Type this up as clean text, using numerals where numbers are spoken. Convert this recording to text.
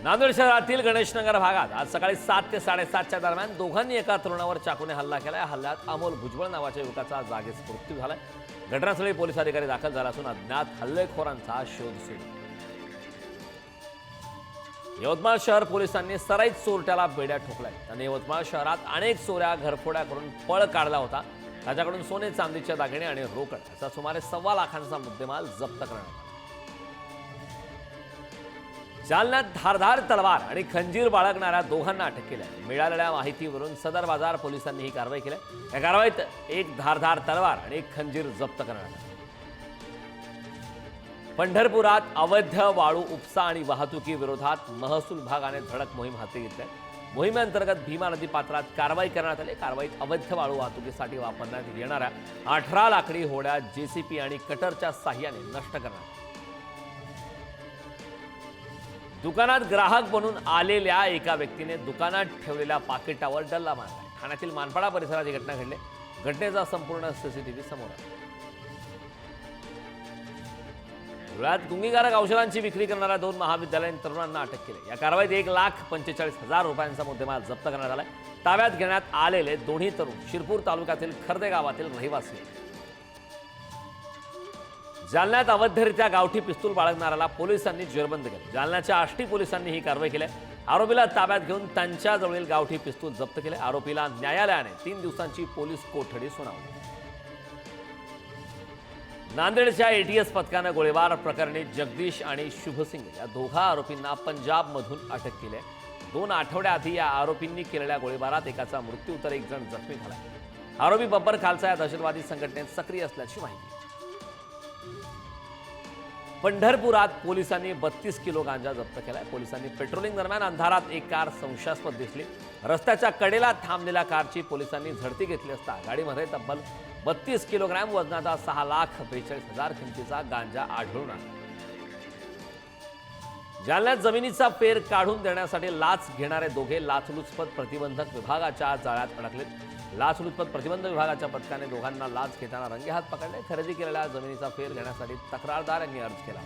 नांदेड शहरातील गणेशनगर भागात आज सकाळी 7 ते 7:30च्या दरम्यान दोघांनी एका तरुणावर चाकूने हल्ला केला। या हल्ल्यात अमोल भुजबळ नावाच्या युवकाचा जागीच मृत्यू झाला। घटनास्थळी पोलीस अधिकारी दाखल झाला असून अज्ञात हल्लेखोरांचा शोध सुरू आहे। यवतमाळ शहर पोलिसांनी सराईत चोरट्याला बेड्या ठोकलाय। त्याने यवतमाळ शहरात अनेक चोऱ्या घरफोड्या करून पळ काढला होता। त्याच्याकडून सोने चांदीचे दागिने आणि रोकड असा सुमारे 1.25 लाखांचा मुद्देमाल जप्त करण्यात आला। जालन्यात धारधार तलवार आणि खंजीर बाळगणाऱ्या दोघांना अटक केली आहे। मिळालेल्या माहितीवरून सदर बाजार पोलिसांनी ही कारवाई केली। या कारवाईत एक धारधार तलवार आणि एक खंजीर जप्त करण्यात आला। पंढरपुरात अवैध वाळू उपसा आणि वाहतुकी विरोधात महसूल विभागाने धडक मोहीम हाती घेतली आहे। मोहिमेअंतर्गत भीमा नदी पात्रात कारवाई करण्यात आली। कारवाईत अवैध वाळू वाहतुकीसाठी वापरण्यात येणाऱ्या 18 लाकडी होड्या जेसीपी आणि कटरच्या साह्याने नष्ट करण्यात आल्या। दुकानात ग्राहक बनून आलेल्या एका व्यक्तीने दुकानात ठेवलेल्या पाकिटावर डल्ला मारला। ठाण्यातील मानपाडा परिसरात ही घटना घडली। घटनेचा संपूर्ण सीसीटीव्ही समोर आला। धुळ्यात गुंगीकारक औषधांची विक्री करणाऱ्या 2 महाविद्यालयीन तरुणांना अटक केली। या कारवाईत 1,45,000 रुपयांचा मुद्देमाल जप्त करण्यात आला। ताब्यात घेण्यात आलेले दोन्ही तरुण शिरपूर तालुक्यातील खर्दे गावातील रहिवासी आहेत। जालन्यात अवैधरित्या गावठी पिस्तूल बाळगणाऱ्याला पोलिसांनी जेरबंद केले। जालन्याच्या आष्टी पोलिसांनी ही कारवाई केली। आरोपीला ताब्यात घेऊन त्यांच्याजवळील गावठी पिस्तूल जप्त केले। आरोपीला न्यायालयाने 3 दिवसांची पोलीस कोठडी सुनावली। नांदेडच्या एटीएस पथकाने गोळीबार प्रकरणी जगदीश आणि शुभसिंग या दोघा आरोपींना पंजाबमधून अटक केली आहे। 2 आठवड्याआधी या आरोपींनी केलेल्या गोळीबारात एकाचा मृत्यू तर एक जण जखमी झाला। आरोपी बब्बर खालसा या दहशतवादी संघटनेत सक्रिय असल्याची माहिती। पंढरपुरात पोलिसांनी 32 किलो गांजा जप्त केलाय। पोलिसांनी पेट्रोलिंग दरम्यान अंधारात एक कार संशयास्पद दिसली। रस्त्याच्या कडेला थांबलेल्या कारची पोलिसांनी झडती घेतली असता गाडीमध्ये तब्बल 32 किलोग्रॅम वजनाचा 6,42,000 किमतीचा गांजा आढळून आला। जालन्यात जमिनीचा पेर काढून देण्यासाठी लाच घेणारे दोघे लाचलुचपत प्रतिबंधक विभागाच्या जाळ्यात अडकलेत। लाचलुचपत प्रतिबंध विभागाच्या पथकाने दोघांना लाच घेताना रंगेहात पकडले। खरेदी केलेल्या जमिनीचा फेर घेण्यासाठी तक्रारदार यांनी अर्ज केला।